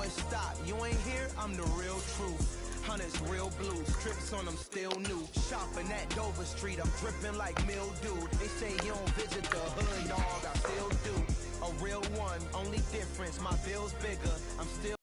boy, stop. You ain't here, I'm the real truth. Hunters, real blue, strips on them still new. Shopping at Dover Street, I'm dripping like mildew. They say you don't visit the hood, dog, I still do. A real one, only difference, my bill's bigger. I'm still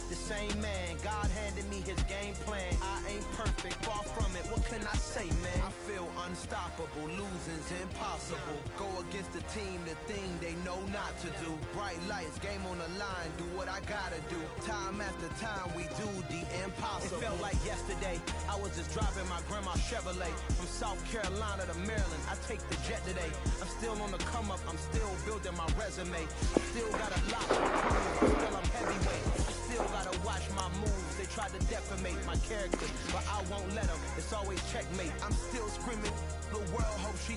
the same man. God handed me his game plan. I ain't perfect, far from it. What can I say, man? I feel unstoppable. Losing's impossible. Go against the team, the thing they know not to do. Bright lights, game on the line. Do what I gotta do. Time after time, we do the impossible. It felt like yesterday. I was just driving my grandma's Chevrolet from South Carolina to Maryland. I take the jet today. I'm still on the come up. I'm still building my resume. I still got a lot to prove. Still I'm heavyweight. Still gotta watch my moves. They try to defamate my character, but I won't let them. It's always checkmate. I'm still screaming. The world hope she.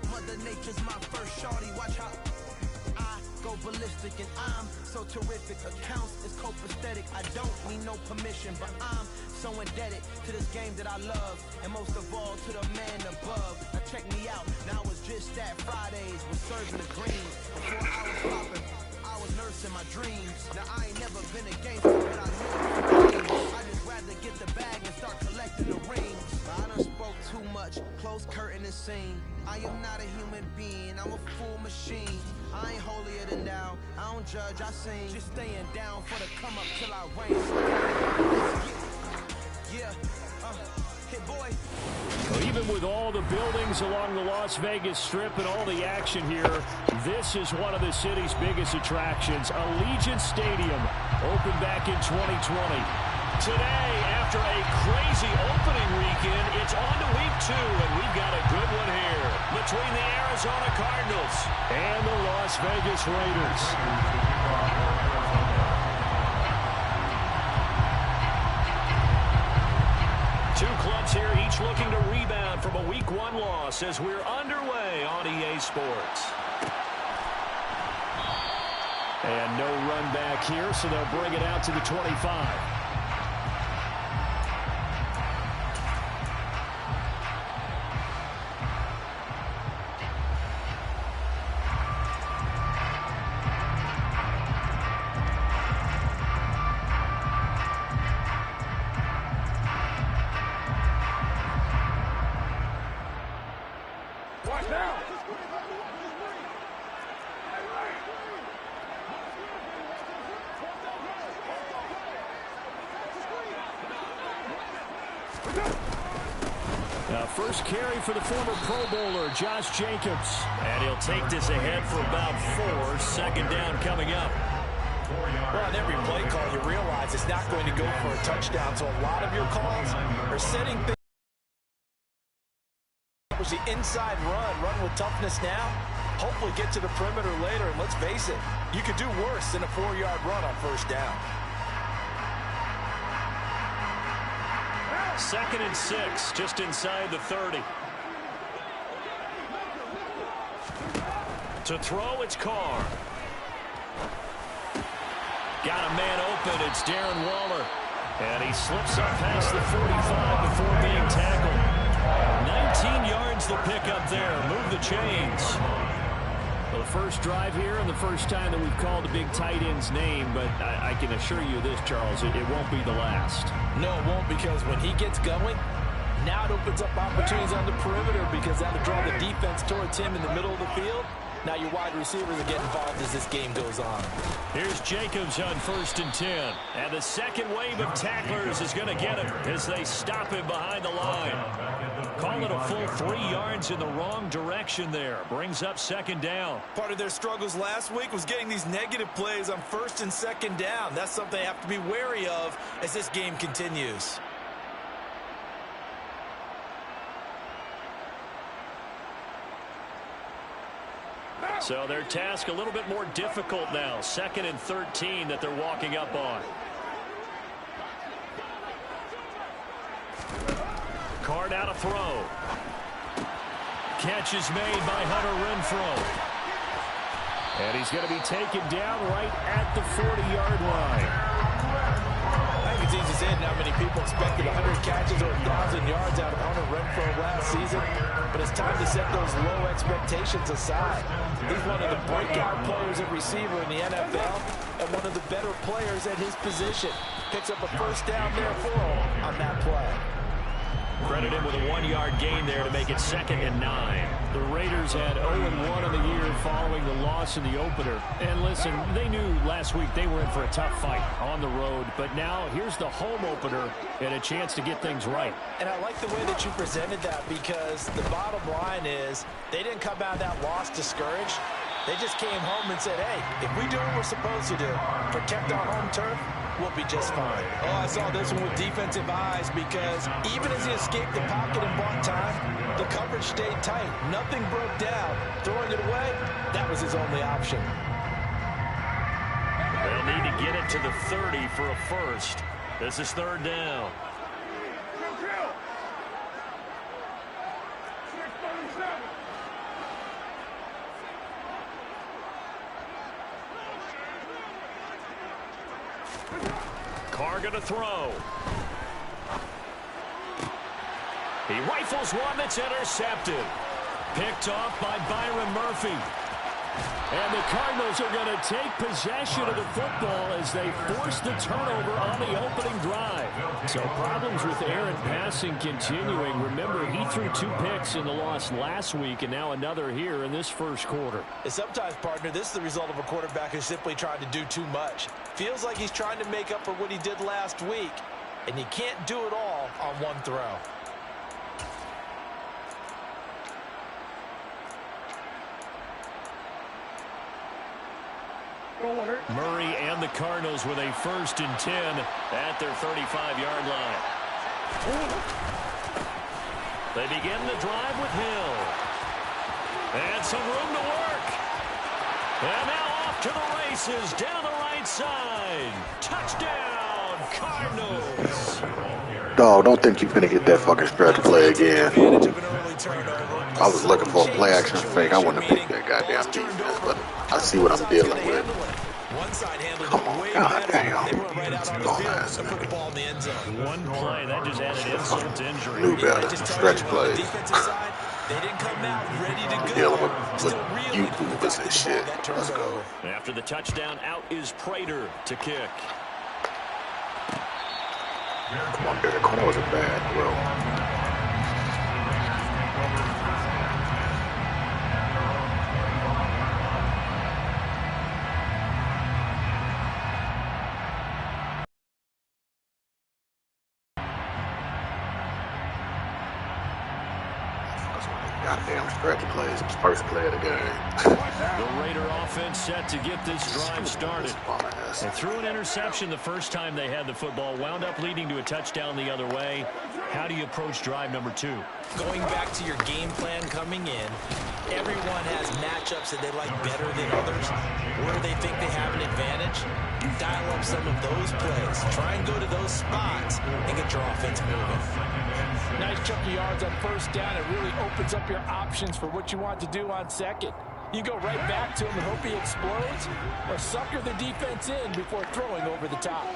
Mother Nature's my first shorty. Watch how I go ballistic, and I'm so terrific. Accounts is copacetic. I don't need no permission, but I'm so indebted to this game that I love, and most of all to the man above. Now check me out. Now it's just that Fridays was serving the green. Before I was popping, I was nursing my dreams. Now I ain't never been a gangster, but I know I just rather get the bag and start collecting the rings. I done spoke too much, close curtain and scene. I am not a human being, I'm a full machine. I ain't holier than thou, I don't judge, I sing. Just staying down for the come up till I reign. Hit boy. Well, even with all the buildings along the Las Vegas Strip and all the action here, this is one of the city's biggest attractions. Allegiant Stadium opened back in 2020. Today, after a crazy opening weekend, it's on to week 2, and we've got a good one here between the Arizona Cardinals and the Las Vegas Raiders. Two clubs here, each looking to rebound from a Week 1 loss as we're underway on EA Sports. And no run back here, so they'll bring it out to the 25. First carry for the former Pro Bowler, Josh Jacobs. And he'll take this ahead for about 4. Second down coming up. Well, on every play call, you realize it's not going to go for a touchdown, so a lot of your calls are setting things. The inside run with toughness now. Hopefully get to the perimeter later, and let's face it, you could do worse than a 4-yard run on first down. 2nd and 6, just inside the 30. To throw, it's Carr. Got a man open, it's Darren Waller. And he slips up past the 45 before being tackled. 19 yards the pickup there. Move the chains. Well, the first drive here and the first time that we've called a big tight end's name, but I can assure you this, Charles, it won't be the last. No, it won't, because when he gets going, now it opens up opportunities on the perimeter because that'll draw the defense towards him in the middle of the field. Now your wide receivers are getting involved as this game goes on. Here's Jacobs on 1st and 10. And the second wave of tacklers is going to get him as they stop him behind the line. Call it a full 3 yards in the wrong direction there. Brings up 2nd down. Part of their struggles last week was getting these negative plays on 1st and 2nd down. That's something they have to be wary of as this game continues. So their task a little bit more difficult now. 2nd and 13 that they're walking up on. Card out a throw. Catch is made by Hunter Renfrow. And he's going to be taken down right at the 40-yard line. I think it's easy to say how many people expected 100 catches or 1,000 yards out of Hunter Renfrow last season, but it's time to set those low expectations aside. He's one of the breakout players at receiver in the NFL and one of the better players at his position. Picks up a first down there for him on that play. Credit him with a 1-yard gain there to make it 2nd and 9. The Raiders had 0-1 on the year following the loss in the opener. And listen, they knew last week they were in for a tough fight on the road. But now here's the home opener and a chance to get things right. And I like the way that you presented that, because the bottom line is they didn't come out of that loss discouraged. They just came home and said, hey, if we do what we're supposed to do, protect our home turf, we'll be just fine. Oh, I saw this one with defensive eyes, because even as he escaped the pocket and bought time, the coverage stayed tight. Nothing broke down. Throwing it away, that was his only option. They'll need to get it to the 30 for a first. This is 3rd down. Carr going to throw. He rifles one that's intercepted. Picked off by Byron Murphy. And the Cardinals are going to take possession of the football as they force the turnover on the opening drive. So problems with Aaron passing continuing. Remember, he threw 2 picks in the loss last week, and now another here in this first quarter. And sometimes, partner, this is the result of a quarterback who's simply trying to do too much. Feels like he's trying to make up for what he did last week, and you can't do it all on one throw. Murray and the Cardinals with a 1st and 10 at their 35-yard line. They begin the drive with Hill. And some room to work. And now off to the races down the right side. Touchdown, Cardinals. Dog, don't think you're going to get that fucking stretch play again. I was looking for a play action fake. I wouldn't have picked that goddamn defense, but I see what I'm dealing with. Come on, goddamn. One play, that just added insult to injury. Knew better. Stretch plays. Dealing with YouTubers and shit. Let's go. After the touchdown, out is Prater to kick. Come on, Derek. That wasn't bad, bro. Goddamn stretch plays. First play of the game. The Raider offense set to get this drive started. They threw an interception the first time they had the football, wound up leading to a touchdown the other way. How do you approach drive number 2? Going back to your game plan coming in, everyone has matchups that they like better than others, where they think they have an advantage. Dial up some of those plays. Try and go to those spots and get your offense moving. Nice chunk of yards on 1st down. It really opens up your options for what you want to do on 2nd. You go right back to him and hope he explodes, or sucker the defense in before throwing over the top.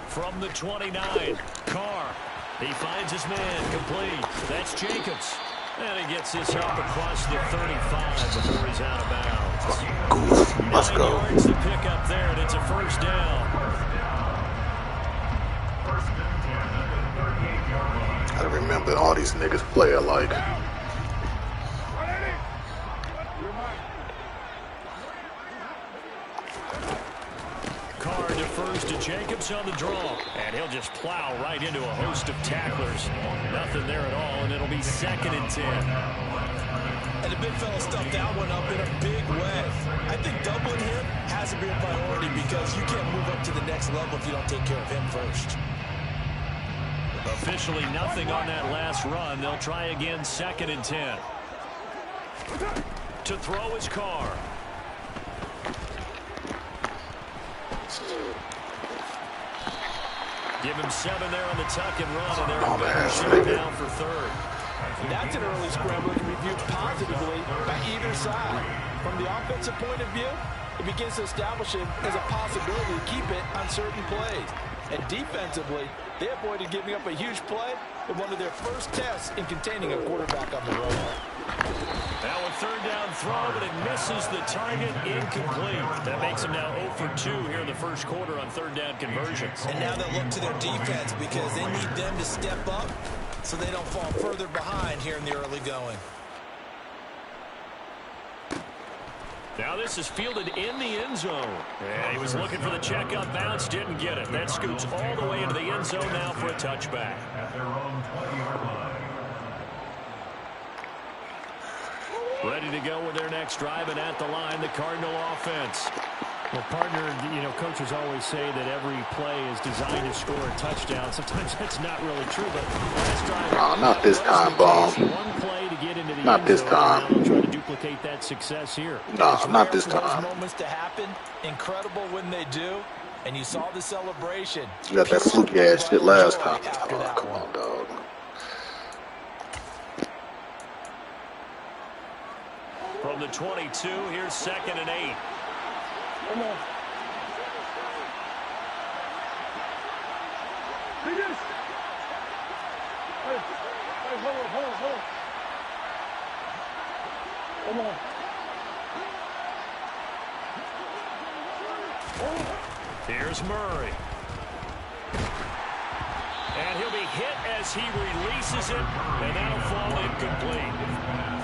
From the 29, Carr. He finds his man complete. That's Jacobs. And he gets this up across the 35 before he's out of bounds. Let's go. 9 yards to pick up there, and it's a 1st down. I remember all these niggas play alike. Carr defers to Jacobs on the draw, and he'll just plow right into a host of tacklers. Nothing there at all, and it'll be 2nd and 10. And the big fella stuffed that one up in a big way. I think doubling him has to be a priority, because you can't move up to the next level if you don't take care of him first. Officially nothing on that last run. They'll try again, 2nd and 10. To throw is Carr. Give him 7 there on the tuck and run, and they're shut down for 3rd. That's an early scramble that can be viewed positively by either side. From the offensive point of view, it begins to establish it as a possibility to keep it on certain plays. And defensively, they avoided giving up a huge play in one of their first tests in containing a quarterback on the road. Now a third down throw, but it misses the target, incomplete. That makes them now 0 for 2 here in the first quarter on third down conversions. And now they'll look to their defense because they need them to step up so they don't fall further behind here in the early going. Now this is fielded in the end zone. And he was looking for the checkup bounce, didn't get it. That scoots all the way into the end zone now for a touchback. Ready to go with their next drive, and at the line, the Cardinal offense. Well, partner, you know, coaches always say that every play is designed to score a touchdown. Sometimes that's not really true, but last drive... No, not this time, Bob. One play to get into the not this time. Now try to duplicate that success here. No, not this time. Moments to happen, incredible when they do, and you saw the celebration. You got that fluky ass shit last time. Oh, come on, dog. From the 22, here's 2nd and 8. Come on. Biggest. Hey, hold on. Come on. Here's Murray. And he'll be hit as he releases it, and that'll fall incomplete.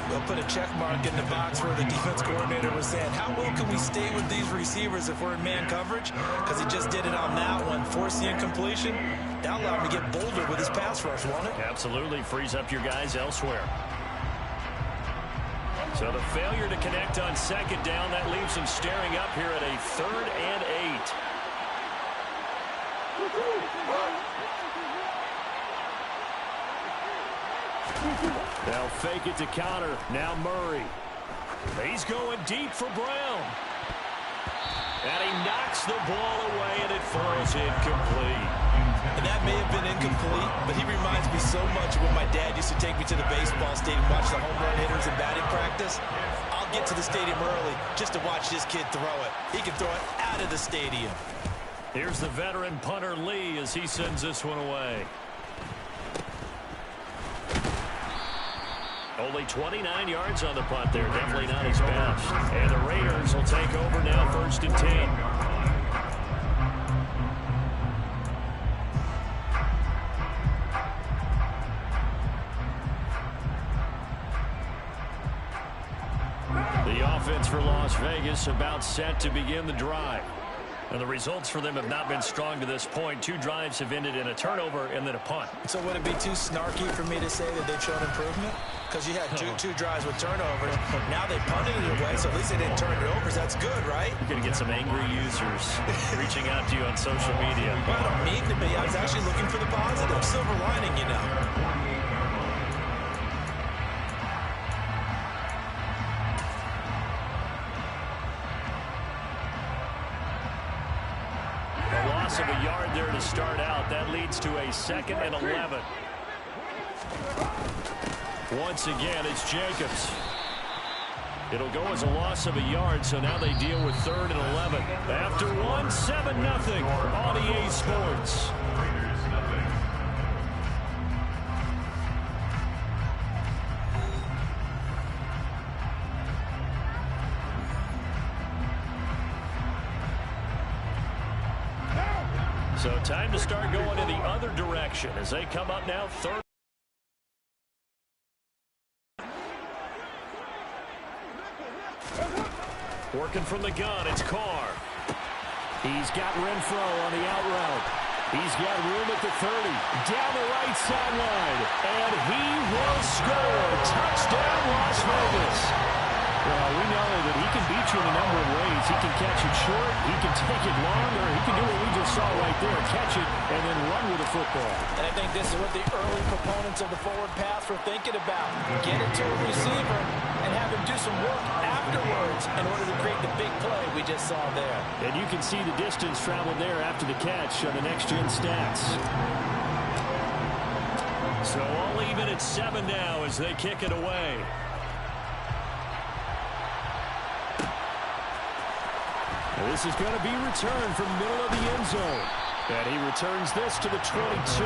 They'll put a check mark in the box where the defense coordinator was saying, how well can we stay with these receivers if we're in man coverage? Because he just did it on that one, force the incompletion. That'll allow him to get bolder with his pass rush, won't it? Absolutely. Frees up your guys elsewhere. So the failure to connect on 2nd down, that leaves them staring up here at a 3rd and 8. They'll fake it to counter. Now Murray. He's going deep for Brown. And he knocks the ball away, and it falls incomplete. And that may have been incomplete, but he reminds me so much of when my dad used to take me to the baseball stadium, watch the home run hitters and batting practice. I'll get to the stadium early just to watch this kid throw it. He can throw it out of the stadium. Here's the veteran punter Lee as he sends this one away. Only 29 yards on the punt there. Definitely not his best. And the Raiders will take over now, 1st and 10. The offense for Las Vegas about set to begin the drive. And the results for them have not been strong to this point. 2 drives have ended in a turnover and then a punt. So would it be too snarky for me to say that they've shown improvement? Because you had two drives with turnovers. Now they punted it away, so at least they didn't turn it over. That's good, right? You're going to get some angry users reaching out to you on social media. Well, I don't mean to be. I was actually looking for the positive. Silver lining, you know. Of a yard there to start out. That leads to a 2nd and 11. Once again, it's Jacobs. It'll go as a loss of a yard, so now they deal with 3rd and 11. After 1, 7-0 on EA Sports. So time to start going in the other direction as they come up now 3rd. Working from the gun, it's Carr. He's got Renfro on the out route. He's got room at the 30. Down the right sideline. And he will score. Touchdown, Las Vegas. Well, we know that he can beat you in a number of ways. He can catch it short, he can take it long, or he can do what we just saw right there, catch it and then run with the football. And I think this is what the early proponents of the forward pass were thinking about. Get it to a receiver and have him do some work afterwards in order to create the big play we just saw there. And you can see the distance traveled there after the catch on the next-gen stats. So all even at 7 now as they kick it away. This is going to be returned from the middle of the end zone. And he returns this to the 22.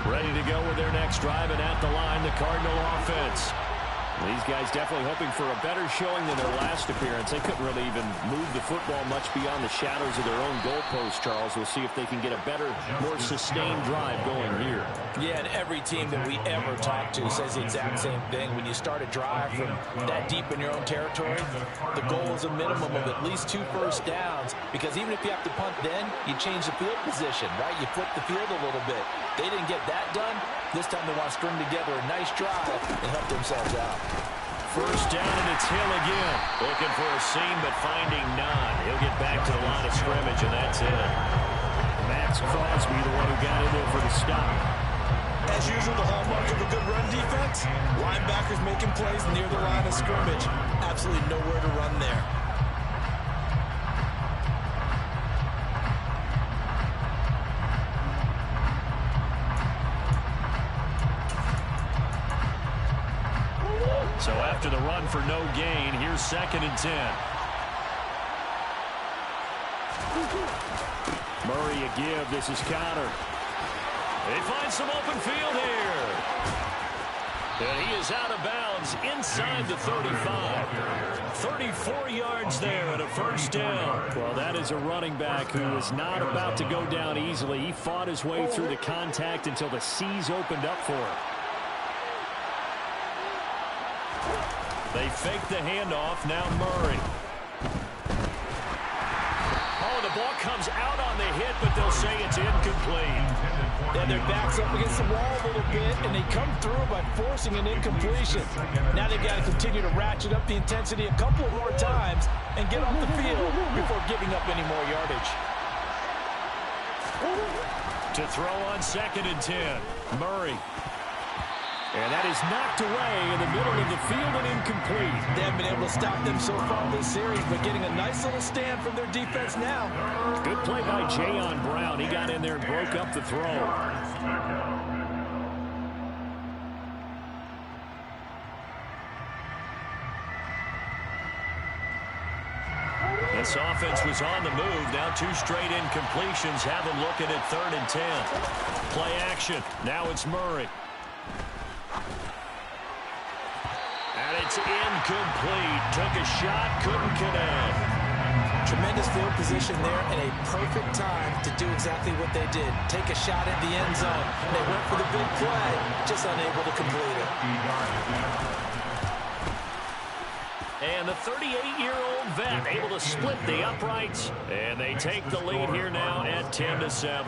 Ready to go with their next drive, and at the line, the Cardinal offense. These guys definitely hoping for a better showing than their last appearance. They couldn't really even move the football much beyond the shadows of their own goalpost, Charles. We'll see if they can get a better, more sustained drive going here. Yeah, and every team that we ever talk to says the exact same thing. When you start a drive from that deep in your own territory, the goal is a minimum of at least 2 first downs, because even if you have to punt then, you change the field position, right? You flip the field a little bit. They didn't get that done. This time they want to string together a nice drive and help themselves out. First down, and it's Hill again. Looking for a seam, but finding none. He'll get back to the line of scrimmage, and that's it. Max Crosby, the one who got in there for the stop. As usual, the hallmark of a good run defense, linebackers making plays near the line of scrimmage. Absolutely nowhere to run there. So after the run for no gain, here's 2nd and 10. Murray a give. This is Connor. They find some open field here. And he is out of bounds inside the 35. 34 yards there and a first down. Well, that is a running back who is not about to go down easily. He fought his way through the contact until the seas opened up for him. They fake the handoff. Now Murray. Oh, the ball comes out on the hit, but they'll say it's incomplete. Yeah, their back's up against the wall a little bit, and they come through by forcing an incompletion. Now they've got to continue to ratchet up the intensity a couple more times and get off the field before giving up any more yardage. To throw on 2nd and 10. Murray. And that is knocked away in the middle of the field and incomplete. They haven't been able to stop them so far this series, but getting a nice little stand from their defense now. Good play by Jayon Brown. He got in there and broke up the throw. This offense was on the move. Now 2 straight incompletions have them looking at 3rd and 10. Play action. Now it's Murray. And it's incomplete. Took a shot, couldn't connect. Tremendous field position there and a perfect time to do exactly what they did. Take a shot at the end zone. They went for the big play, just unable to complete it. And the 38-year-old vet able to split the uprights. And they take the lead here now at 10-7.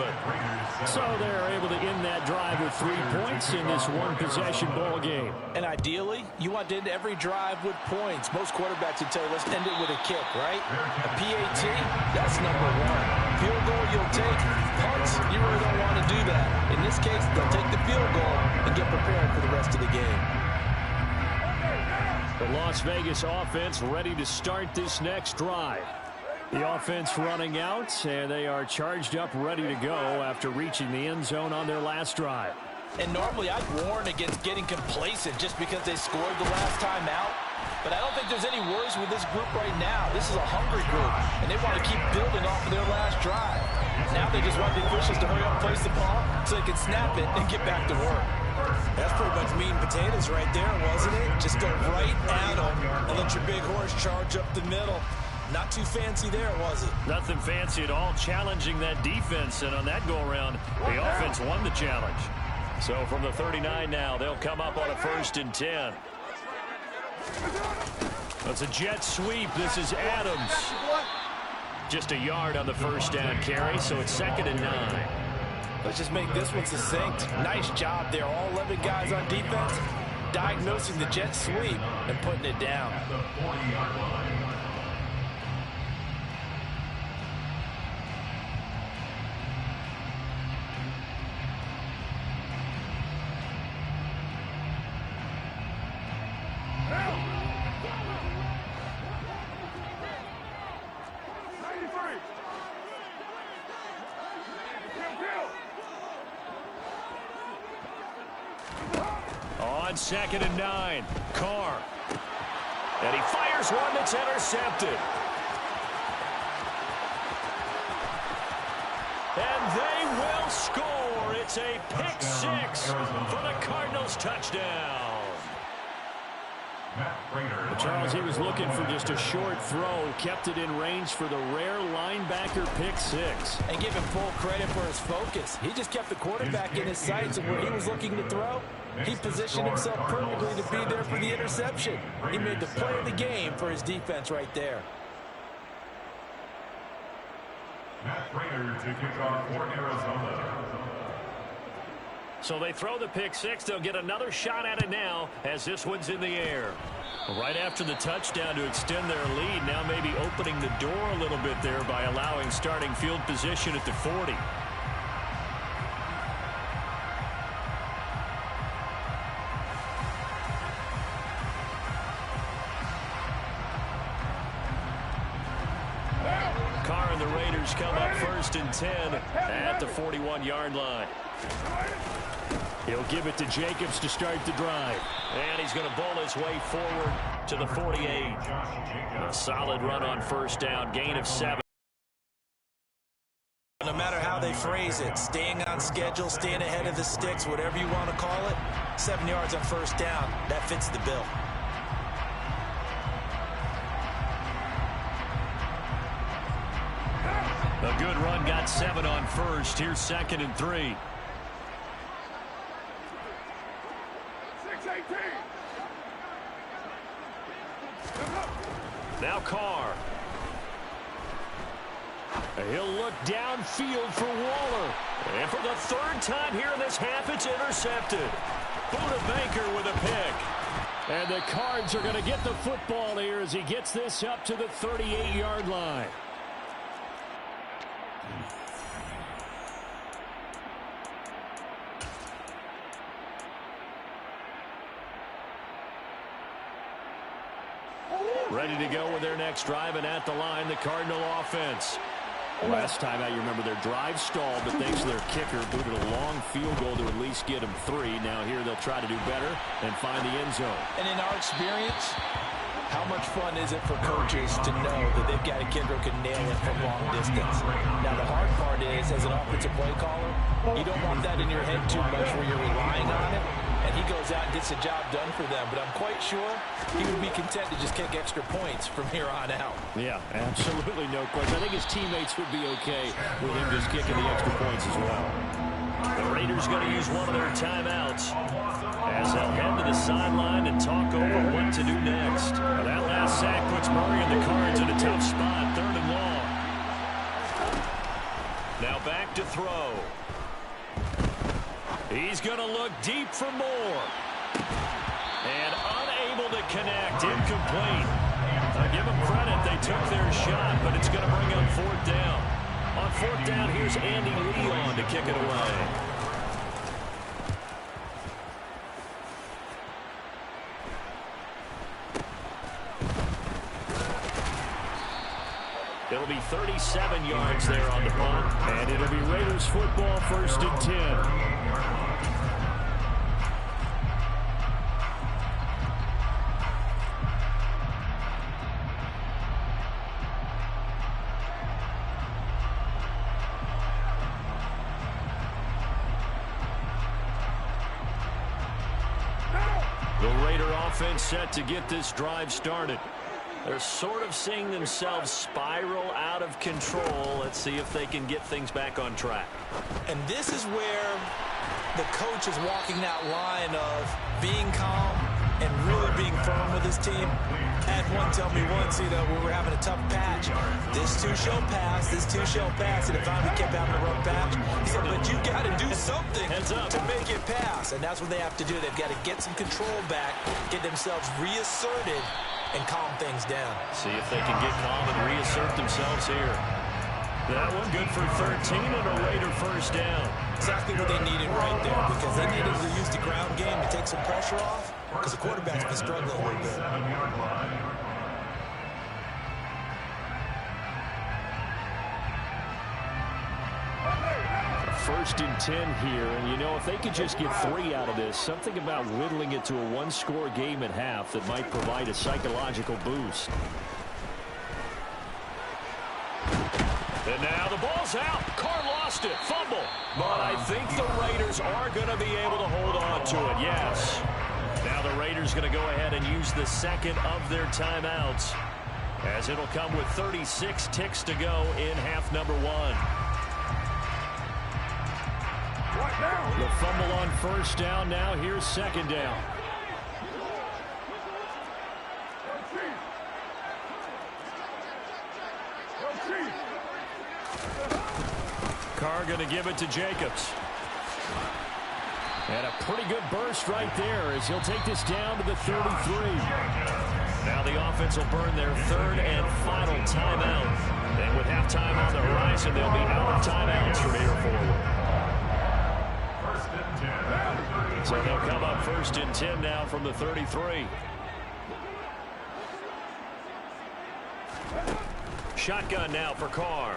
So they're able to end that drive with 3 points in this one-possession ball game. And ideally, you want to end every drive with points. Most quarterbacks would tell you, let's end it with a kick, right? A PAT, that's number 1. Field goal you'll take. Punts, you really don't want to do that. In this case, they'll take the field goal and get prepared for the rest of the game. The Las Vegas offense ready to start this next drive. The offense running out, and they are charged up, ready to go after reaching the end zone on their last drive. And normally I'd warn against getting complacent just because they scored the last time out. But I don't think there's any worries with this group right now. This is a hungry group, and they want to keep building off of their last drive. Now they just want the officials to hurry up and place the ball so they can snap it and get back to work. That's pretty much meat and potatoes right there, wasn't it? Just go right at them and let your big horse charge up the middle. Not too fancy there, was it? Nothing fancy at all, challenging that defense, and on that go-around, the offense won the challenge. So from the 39 now, they'll come up on a 1st and 10. That's a jet sweep. This is Adams. Just a yard on the first down carry, so it's 2nd and 9. Let's just make this one succinct. Nice job there. All 11 guys on defense diagnosing the jet sweep and putting it down. 2nd and 9. Carr. And he fires one that's intercepted. And they will score. It's a pick 6 for the Cardinals touchdown. Charles, he was looking for just a short throw, kept it in range for the rare linebacker pick 6. And give him full credit for his focus. He just kept the quarterback in his sights, and where he was looking to throw, he positioned himself perfectly to be there for the interception. He made the play of the game for his defense right there. Matt Prater to kick off for Arizona. So they throw the pick 6. They'll get another shot at it now as this one's in the air. Right after the touchdown to extend their lead, now maybe opening the door a little bit there by allowing starting field position at the 40. Carr and the Raiders come up 1st and 10 at the 41-yard line. He'll give it to Jacobs to start the drive. And he's going to bowl his way forward to the 48. A solid run on 1st down, gain of 7. No matter how they phrase it, staying on schedule, staying ahead of the sticks, whatever you want to call it, 7 yards on 1st down, that fits the bill. A good run, got 7 on 1st. Here's 2nd and 3. Now Carr. He'll look downfield for Waller. And for the 3rd time here in this half, it's intercepted. Buda Baker with a pick. And the Cards are going to get the football here as he gets this up to the 38-yard line. Ready to go with their next drive, and at the line, the Cardinal offense. Last time out, you remember their drive stalled, but thanks to their kicker, booted a long field goal to at least get them 3. Now here they'll try to do better and find the end zone. And in our experience, how much fun is it for coaches to know that they've got a kicker who can nail it from long distance? Now, the hard part is, as an offensive play caller, you don't want that in your head too much where you're relying on it, and he goes out and gets the job done for them. But I'm quite sure he would be content to just kick extra points from here on out. Yeah, absolutely no question. I think his teammates would be okay with him just kicking the extra points as well. The Raiders going to use one of their timeouts as they'll head to the sideline and talk over what to do next. Now that last sack puts Murray and the Cards in a tough spot, 3rd and long. Now back to throw. He's going to look deep for more. And unable to connect, incomplete. I give them credit, they took their shot, but it's going to bring up 4th down. On 4th down, here's Andy Leon to kick it away. It'll be 37 yards there on the punt, and it'll be Raiders football, 1st and 10. The Raider offense set to get this drive started. They're sort of seeing themselves spiral out of control. Let's see if they can get things back on track. And this is where the coach is walking that line of being calm and really being firm with his team. I had one tell me once, you know, when we were having a tough patch, this too shall pass, this too shall pass, and if I kept having a rough patch, he said, but you got to do something to make it pass, and that's what they have to do. They've got to get some control back, get themselves reasserted, and calm things down. See if they can get calm and reassert themselves here. That one good for 13 and a Raider 1st down. Exactly what they needed right there, because they needed to use the ground game to take some pressure off, because the quarterback's been struggling a little bit. 1st and 10 here. And, you know, if they could just get 3 out of this, something about whittling it to a one-score game at half that might provide a psychological boost. And now the ball's out. Carr lost it. Fumble. But I think the Raiders are going to be able to hold on to it. Yes. Now the Raiders going to go ahead and use the second of their timeouts, as it'll come with 36 ticks to go in half number 1. The fumble on 1st down. Now here's 2nd down. Carr going to give it to Jacobs. And a pretty good burst right there as he'll take this down to the 33. Now the offense will burn their 3rd and final timeout. And with halftime on the horizon, they'll be out of timeouts from here forward. So they'll come up 1st and 10 now from the 33. Shotgun now for Carr.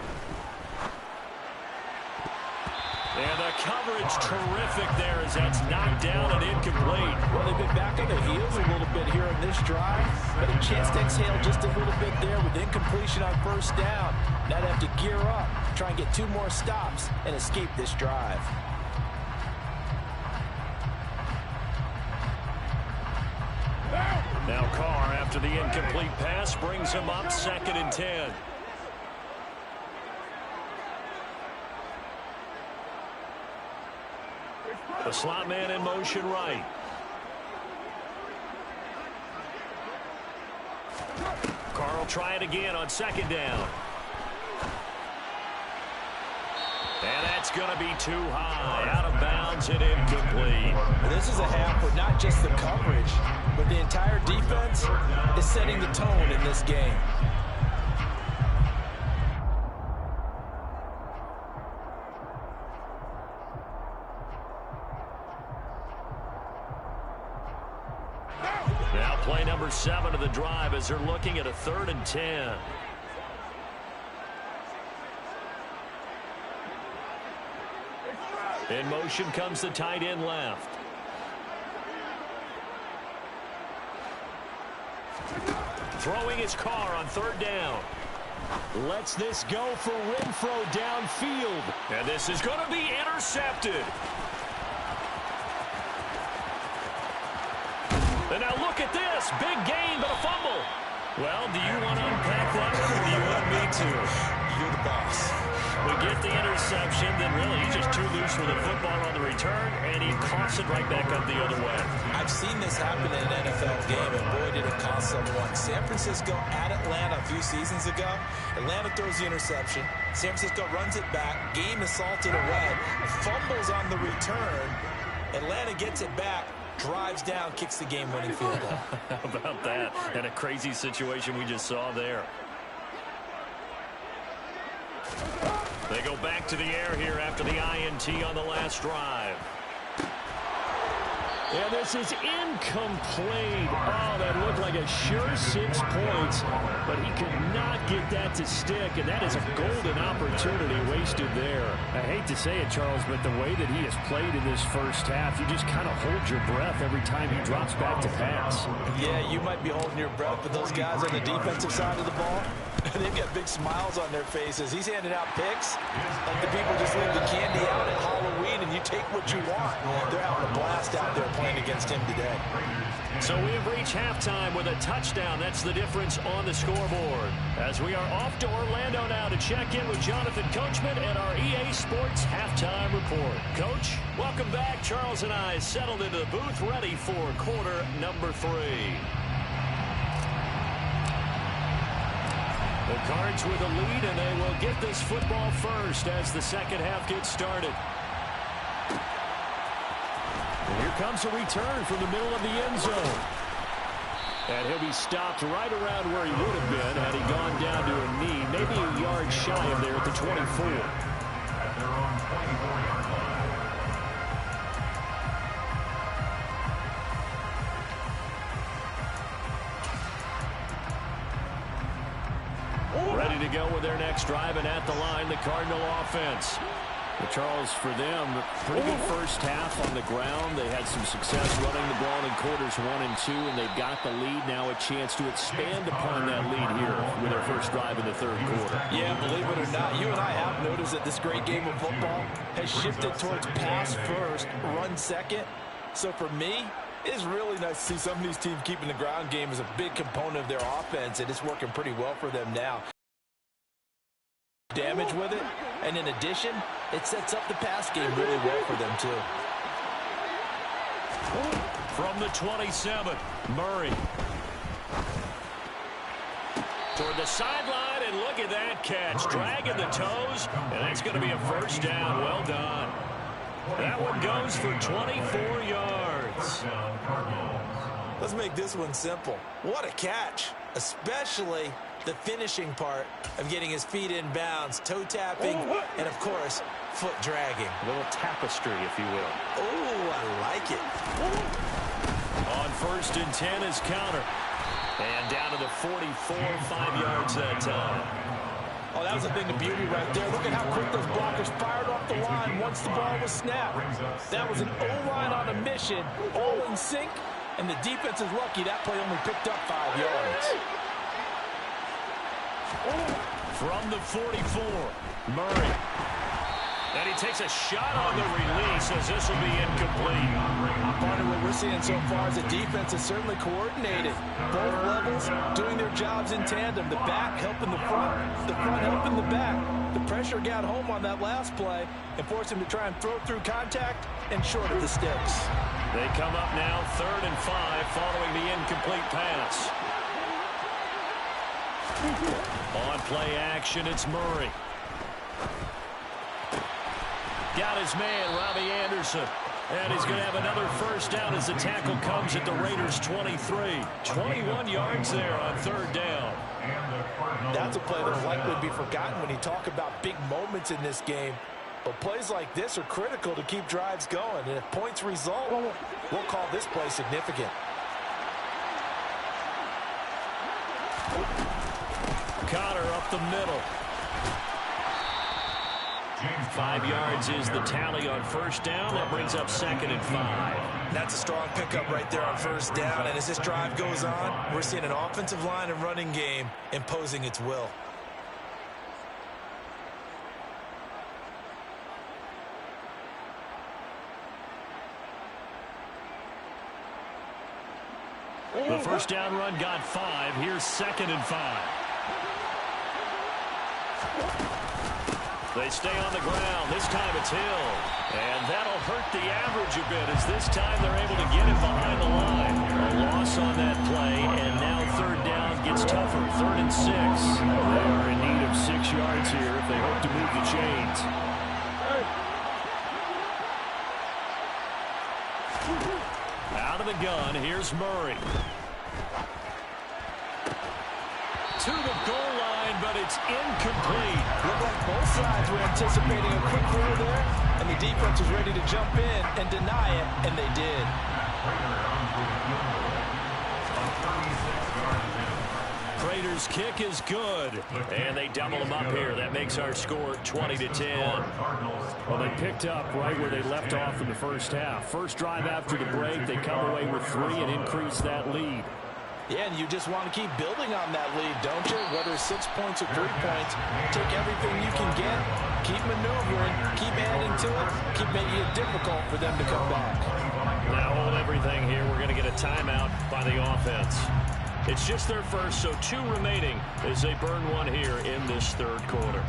And the coverage terrific there as that's knocked down and incomplete. Well, they've been back on their heels a little bit here in this drive, but a chance to exhale just a little bit there with incompletion on 1st down. Now they have to gear up, try and get 2 more stops and escape this drive. Now Carr, after the incomplete pass, brings him up 2nd and 10. The slot man in motion right. Carr will try it again on 2nd down. And that's going to be too high. Out of bounds and incomplete. This is a half where not just the coverage, but the entire defense is setting the tone in this game. Now play number 7 of the drive as they're looking at a 3rd and 10. In motion comes the tight end left. Throwing his Carr on 3rd down. Lets this go for Renfro downfield. And this is going to be intercepted. And now look at this. Big gain, but a fumble. Well, do you want to unpack that one, or do you want me to? You're the boss. We get the interception, then really he's just too loose with the football on the return, and he coughs it right back up the other way. I've seen this happen in an NFL game, and boy, did it cost someone. San Francisco at Atlanta a few seasons ago. Atlanta throws the interception. San Francisco runs it back. Game is salted away. Fumbles on the return. Atlanta gets it back. Drives down, kicks the game-winning field goal. How about that? And a crazy situation we just saw there. They go back to the air here after the INT on the last drive. And this is incomplete. Oh, that looked like a sure 6 points, but he could not get that to stick, and that is a golden opportunity wasted there. I hate to say it, Charles, but the way that he has played in this first half, you just kind of hold your breath every time he drops back to pass. Yeah, you might be holding your breath, but those guys on the defensive side of the ball, they've got big smiles on their faces. He's handing out picks like the people just leave the candy out at Halloween, and you take what you want. They're having a blast out there playing against him today. So we have reached halftime with a touchdown. That's the difference on the scoreboard. As we are off to Orlando now to check in with Jonathan Coachman and our EA Sports halftime report. Coach, welcome back. Charles and I settled into the booth ready for quarter number 3. The Cards with a lead, and they will get this football first as the second half gets started. And here comes a return from the middle of the end zone. And he'll be stopped right around where he would have been had he gone down to a knee, maybe a yard shy of there at the 24. At their own 24-yard line. Ready to go with their next drive, and at the line, the Cardinal offense. Charles, for them, pretty good first half on the ground. They had some success running the ball in quarters 1 and 2, and they've got the lead. Now a chance to expand upon that lead here with their first drive in the third quarter. Yeah, believe it or not, you and I have noticed that this great game of football has shifted towards pass first, run second. So for me, it's really nice to see some of these teams keeping the ground game as a big component of their offense, and it's working pretty well for them now. Damage with it, and in addition, it sets up the pass game really well for them too. From the 27, Murray. Toward the sideline, and look at that catch. Dragging the toes, and that's going to be a first down. Well done. That one goes for 24 yards. Let's make this one simple. What a catch, especially the finishing part of getting his feet in bounds, toe tapping, and of course, foot dragging. A little tapestry, if you will. Oh, I like it. On 1st and 10 is counter. And down to the 44, 5 yards that time. Oh, that was a thing of beauty right there. Look at how quick those blockers fired off the line once the ball was snapped. That was an O-line on a mission, all in sync, and the defense is lucky that play only picked up 5 yards. From the 44, Murray. And he takes a shot on the release as this will be incomplete. Partner, what we're seeing so far is the defense is certainly coordinated. Both levels doing their jobs in tandem. The back helping the front helping the back. The pressure got home on that last play and forced him to try and throw through contact and short of the sticks. They come up now 3rd and 5 following the incomplete pass. On play action, it's Murray. Got his man, Robbie Anderson. And he's going to have another first down as the tackle comes at the Raiders' 23. 21 yards there on 3rd down. That's a play that will likely be forgotten when you talk about big moments in this game. But plays like this are critical to keep drives going. And if points result, we'll call this play significant. Connor up the middle. 5 yards is the tally on first down. That brings up 2nd and 5. That's a strong pickup right there on first down. And as this drive goes on, we're seeing an offensive line and running game imposing its will. The first down run got 5. Here's 2nd and 5. They stay on the ground. This time it's Hill. And that'll hurt the average a bit as this time they're able to get it behind the line. A loss on that play, and now 3rd down gets tougher. 3rd and 6. They are in need of 6 yards here if they hope to move the chains. Out of the gun, here's Murray. To the goal line, but it's incomplete. Looked like both sides were anticipating a quick throw there, and the defense was ready to jump in and deny it, and they did. Raiders' kick is good, and they double them up here. That makes our score 20-10. Well, they picked up right where they left off in the first half. First drive after the break, they come away with 3 and increase that lead. Yeah, and you just want to keep building on that lead, don't you? Whether it's 6 points or 3 points, take everything you can get, keep maneuvering, keep adding to it, keep making it difficult for them to come back. Now hold everything here. We're going to get a timeout by the offense. It's just their first, so 2 remaining as they burn one here in this 3rd quarter.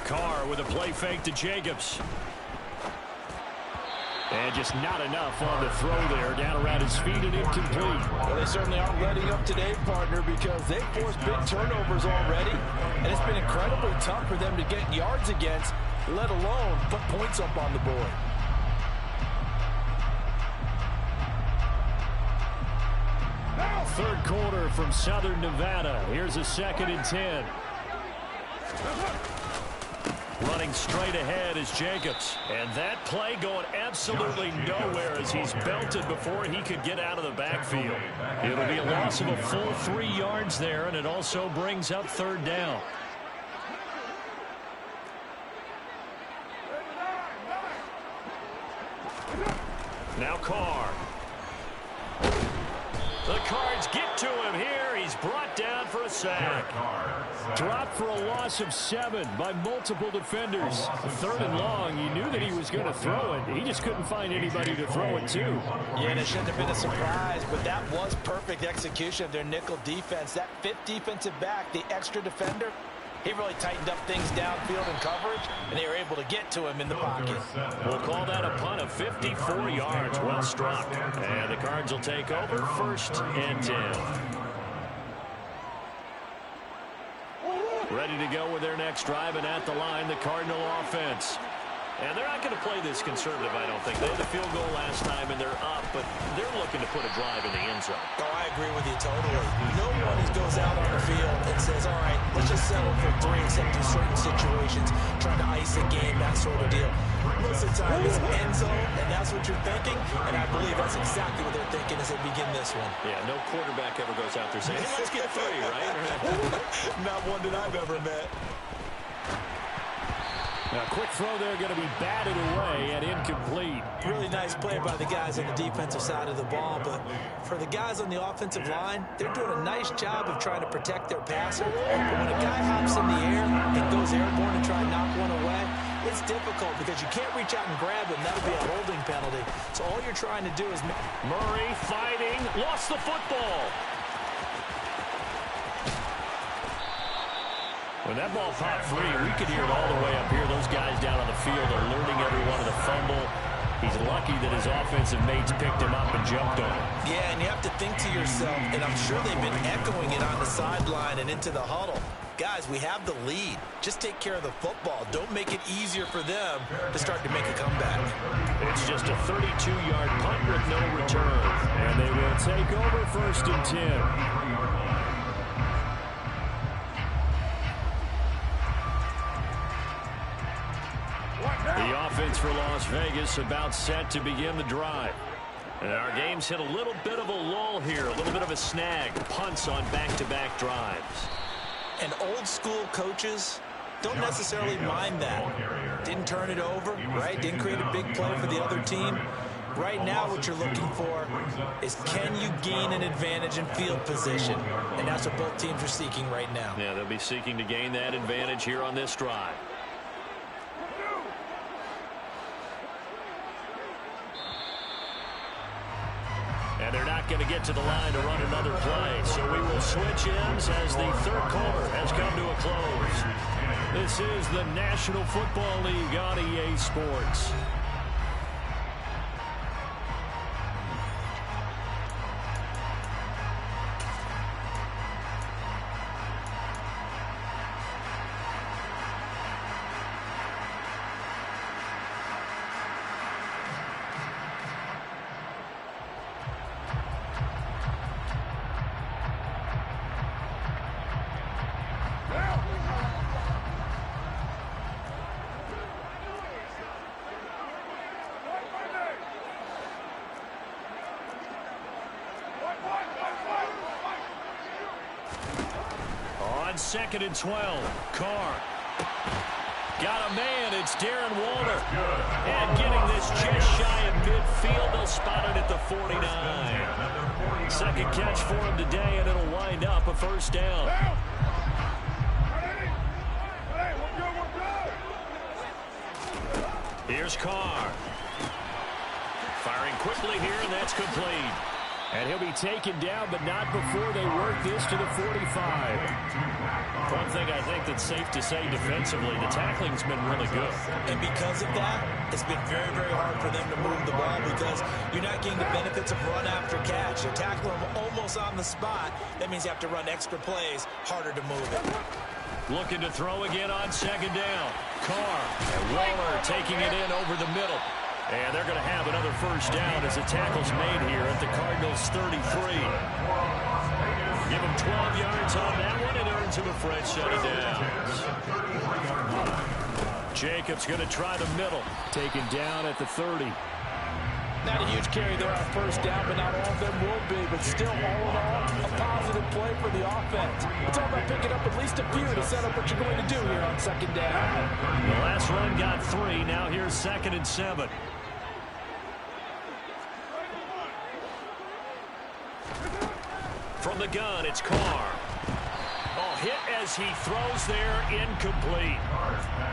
Carr with a play fake to Jacobs. And just not enough on the throw there. Down around his feet and incomplete. Well, they certainly aren't letting up today, partner, because they've forced big turnovers already. And it's been incredibly tough for them to get yards against, let alone put points up on the board. Third quarter from Southern Nevada. Here's a 2nd and 10. Running Looking straight ahead is Jacobs. And that play going absolutely nowhere as he's belted before he could get out of the backfield. It'll be a loss of a full 3 yards there, and it also brings up 3rd down. Now Carr. The Cards get to him here. He's brought down for a sack. Dropped for a loss of 7 by multiple defenders. 3rd and long. You knew that he was going to throw it. He just couldn't find anybody to throw it to. Yeah, and it shouldn't have been a surprise, but that was perfect execution of their nickel defense. That 5th defensive back, the extra defender, he really tightened up things downfield in coverage, and they were able to get to him in the pocket. We'll call that a punt of 54 yards. Well struck. And the Cards will take over 1st and 10. Ready to go with their next drive, and at the line, the Cardinal offense. And they're not going to play this conservative, I don't think. They had a field goal last time, and they're up, but they're looking to put a drive in the end zone. Oh, I agree with you totally. No one goes out on the field and says, all right, let's just settle for 3 except in certain situations, trying to ice a game, that sort of deal. Most of the time, it's end zone, and that's what you're thinking, and I believe that's exactly what they're thinking as they begin this one. Yeah, no quarterback ever goes out there saying, hey, let's get 3, right? Not one that I've ever met. Now, quick throw there, going to be batted away and incomplete. Really nice play by the guys on the defensive side of the ball, but for the guys on the offensive line, they're doing a nice job of trying to protect their passer. But when a guy hops in the air and goes airborne and try and knock one away, it's difficult because you can't reach out and grab him. That'll be a holding penalty. So all you're trying to do is... Murray fighting, lost the football. When that ball popped free, we could hear it all the way up here. Those guys down on the field are alerting everyone of the fumble. He's lucky that his offensive mates picked him up and jumped on him. Yeah, and you have to think to yourself, and I'm sure they've been echoing it on the sideline and into the huddle. Guys, we have the lead. Just take care of the football. Don't make it easier for them to start to make a comeback. It's just a 32-yard punt with no return. And they will take over 1st and 10. The offense for Las Vegas about set to begin the drive. And our game's hit a little bit of a lull here, a little bit of a snag. Punts on back-to-back drives. And old-school coaches don't necessarily mind that. Didn't turn it over, right? Didn't create a big play for the other team. Right now what you're looking for is can you gain an advantage in field position? And that's what both teams are seeking right now. Yeah, they'll be seeking to gain that advantage here on this drive. And they're not going to get to the line to run another play. So we will switch ends as the 3rd quarter has come to a close. This is the National Football League on EA Sports. On 2nd and 12, Carr. Got a man, it's Darren Waller. And getting this just shy of midfield, they'll spot it at the 49. 2nd catch for him today, and it'll wind up a 1st down. Here's Carr. Firing quickly here, and that's complete. And he'll be taken down, but not before they work this to the 45. One thing I think that's safe to say defensively, the tackling's been really good. And because of that, it's been very, very hard for them to move the ball because you're not getting the benefits of run after catch. You tackle them almost on the spot. That means you have to run extra plays, harder to move it. Looking to throw again on 2nd down. Carr and Waller taking it in over the middle. And they're going to have another 1st down as the tackle's made here at the Cardinals' 33. Give him 12 yards on that one. It earns him a fresh set of downs. Jacobs going to try the middle. Taken down at the 30. Not a huge carry there on first down, but not all of them will be. But still, all in all, a positive play for the offense. It's all about picking up at least a few to set up what you're going to do here on second down. The last run got 3. Now here's 2nd and 7. From the gun, it's Carr. Oh, hit as he throws there, incomplete.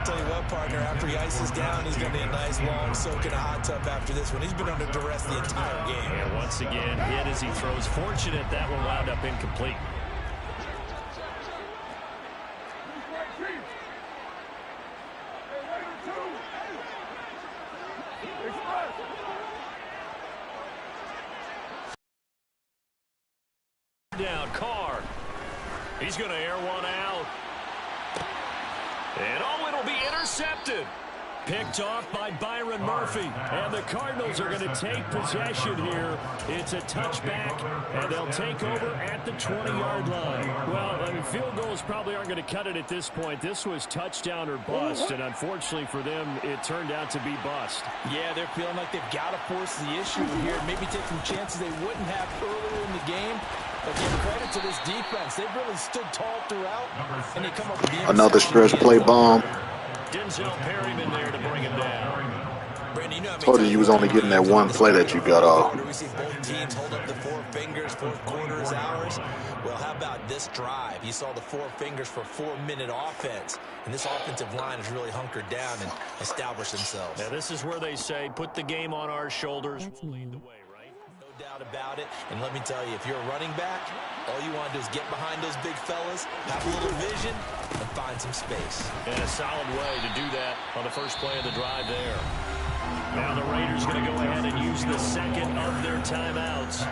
Tell you what, partner, after he ices down, he's going to be a nice long soak in a hot tub after this one. He's been under duress the entire game. And once again, hit as he throws. Fortunate that one wound up incomplete. Down, Carr. He's going to air one out. And oh, it'll be intercepted. Picked off by Byron Murphy. And the Cardinals are going to take possession here. It's a touchback, and they'll take over at the 20-yard line. Well, I mean, field goals probably aren't going to cut it at this point. This was touchdown or bust, and unfortunately for them, it turned out to be bust. Yeah, they're feeling like they've got to force the issue here. Maybe take some chances they wouldn't have earlier in the game. But give credit to this defense. They've really stood tall throughout, and they come up with the another stretch play bomb. Denzel Perryman there to bring him down. Brandon, you know Told you was only getting that one play that you got off. We see both teams hold up the 4 fingers, fourth quarter is ours. Well, how about this drive? You saw the 4 fingers for 4-minute offense, and this offensive line has really hunkered down and established themselves. Now, this is where they say, put the game on our shoulders. We'll lead the way, right? No doubt about it. And let me tell you, if you're a running back, all you want to do is get behind those big fellas, have a little vision, and find some space. And a solid way to do that on the first play of the drive there. Now the Raiders going to go ahead and use the second of their timeouts.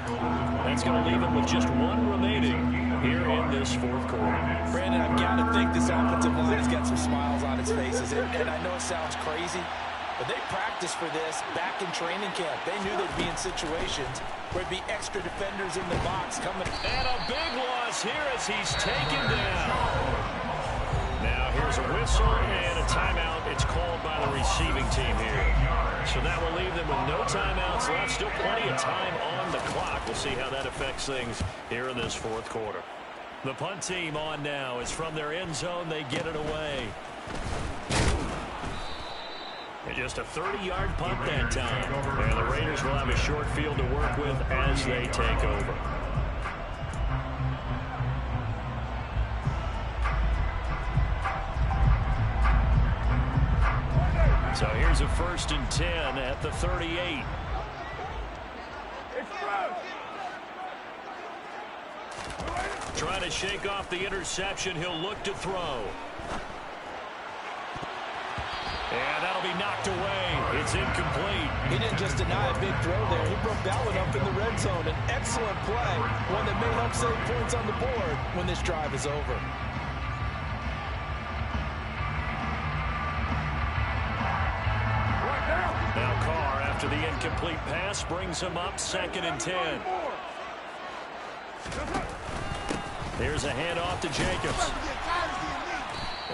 That's going to leave them with just 1 remaining here in this fourth quarter. Brandon, I've got to think this offensive line has got some smiles on its faces. And I know it sounds crazy, but they practiced for this back in training camp. They knew they'd be in situations where there'd be extra defenders in the box coming. And a big loss here as he's taken down. Now here's a whistle and a timeout. It's called by the receiving team here. So that will leave them with no timeouts left. Still plenty of time on the clock. We'll see how that affects things here in this fourth quarter. The punt team on now. Is from their end zone. They get it away. And just a 30-yard punt that time. And the Raiders will have a short field to work with as they take over. So here's a 1st and 10 at the 38. Trying to shake off the interception. He'll look to throw. And that'll be knocked away. It's incomplete. He didn't just deny a big throw there. He broke that one up in the red zone. An excellent play. One that may help save points on the board when this drive is over. Now Carr, after the incomplete pass, brings him up 2nd and 10. Here's a handoff to Jacobs.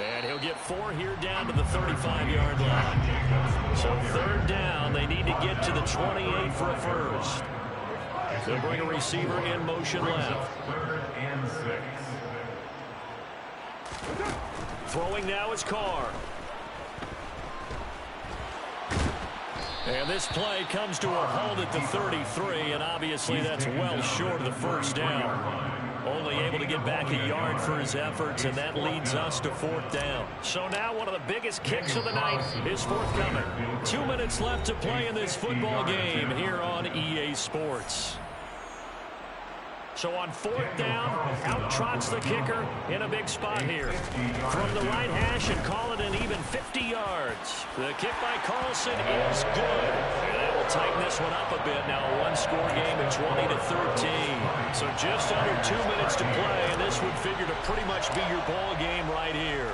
And he'll get 4 here down to the 35-yard line. So 3rd down, they need to get to the 28 for a first. They'll bring a receiver in motion left. Throwing now is Carr. And this play comes to a halt at the 33, and obviously that's well short of the first down. Only able to get back a yard for his efforts, and that leads us to 4th down. So now one of the biggest kicks of the night is forthcoming. 2 minutes left to play in this football game here on EA Sports. So on 4th down, out trots the kicker in a big spot here. From the right hash and call it an even 50 yards. The kick by Carlson is good. And that will tighten this one up a bit. Now a 1-score game at 20-13. So just under 2 minutes to play, and this would figure to pretty much be your ball game right here.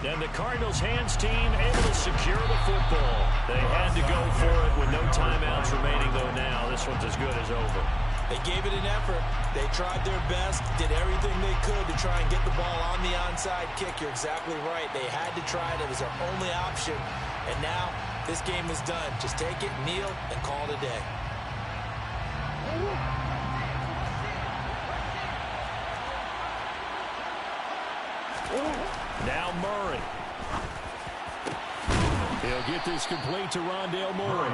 And the Cardinals hands team able to secure the football. They had to go for it with no timeouts remaining, though now this one's as good as over. They gave it an effort. They tried their best, did everything they could to try and get the ball on the onside kick. You're exactly right. They had to try it. It was their only option. And now this game is done. Just take it, kneel, and call it a day. Now Murray. He'll get this complete to Rondale Moore.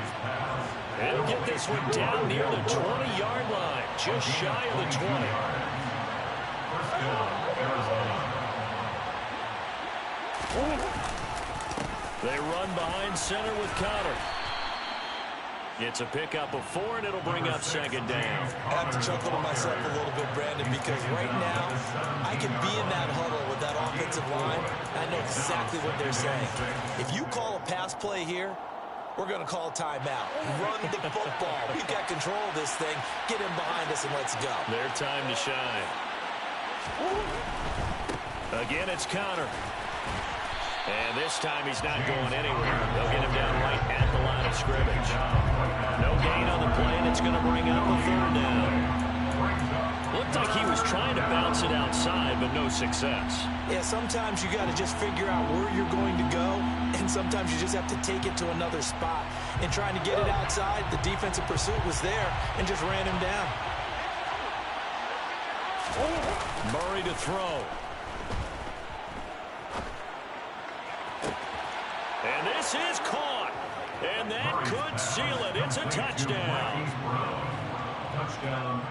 And he'll get this one down near the 20-yard line, just shy of the 20. They run behind center with Connor. It's a pickup of 4, and it'll bring up second down. I have to chuckle to myself a little bit, Brandon, because right now I can be in that huddle with that offensive line. I know exactly what they're saying. If you call a pass play here, we're going to call a timeout. Run the football. We've got control of this thing. Get him behind us and let's go. Their time to shine. Again, it's Connor. And this time he's not going anywhere. They'll get him down right at the line of scrimmage. No gain on the play, and it's going to bring up a third down. Looked like he was trying to bounce it outside, but no success. Yeah, sometimes you got to just figure out where you're going to go, and sometimes you just have to take it to another spot. And trying to get it outside, the defensive pursuit was there and just ran him down. Murray to throw. And this is caught. And that could seal it. It's a touchdown.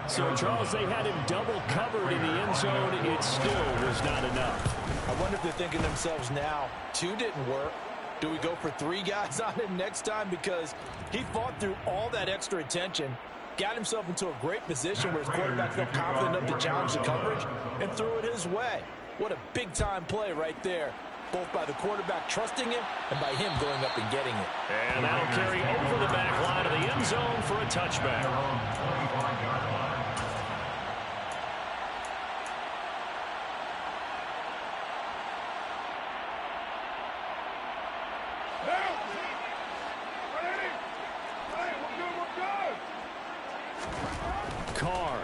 So, Charles, they had him double covered in the end zone. It still was not enough. I wonder if they're thinking to themselves now, 2 didn't work. Do we go for 3 guys on him next time? Because he fought through all that extra attention, got himself into a great position where his quarterback felt confident enough to challenge the coverage and threw it his way. What a big-time play right there, both by the quarterback trusting him and by him going up and getting it. And that'll carry over the back line of the end zone for a touchback. Carr.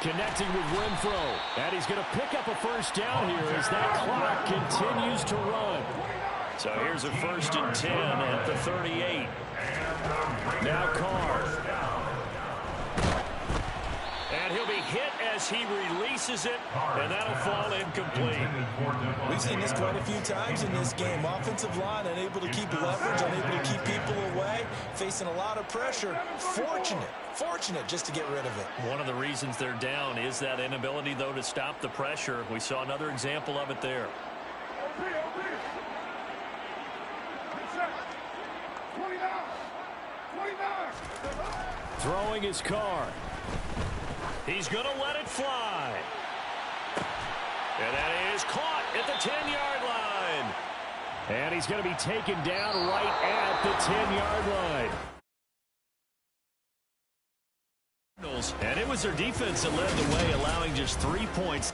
Connecting with Renfro. And he's going to pick up a first down here as that clock continues to run. So here's a 1st and 10 at the 38. Now Carr. And he'll be hit as he releases it, and that'll fall incomplete. We've seen this quite a few times in this game. Offensive line unable to keep leverage, unable to keep people away, facing a lot of pressure. Fortunate just to get rid of it. One of the reasons they're down is that inability, though, to stop the pressure. We saw another example of it there. Throwing his Carr. He's going to let it fly. And that is caught at the 10-yard line. And he's going to be taken down right at the 10-yard line. And it was their defense that led the way, allowing just 3 points.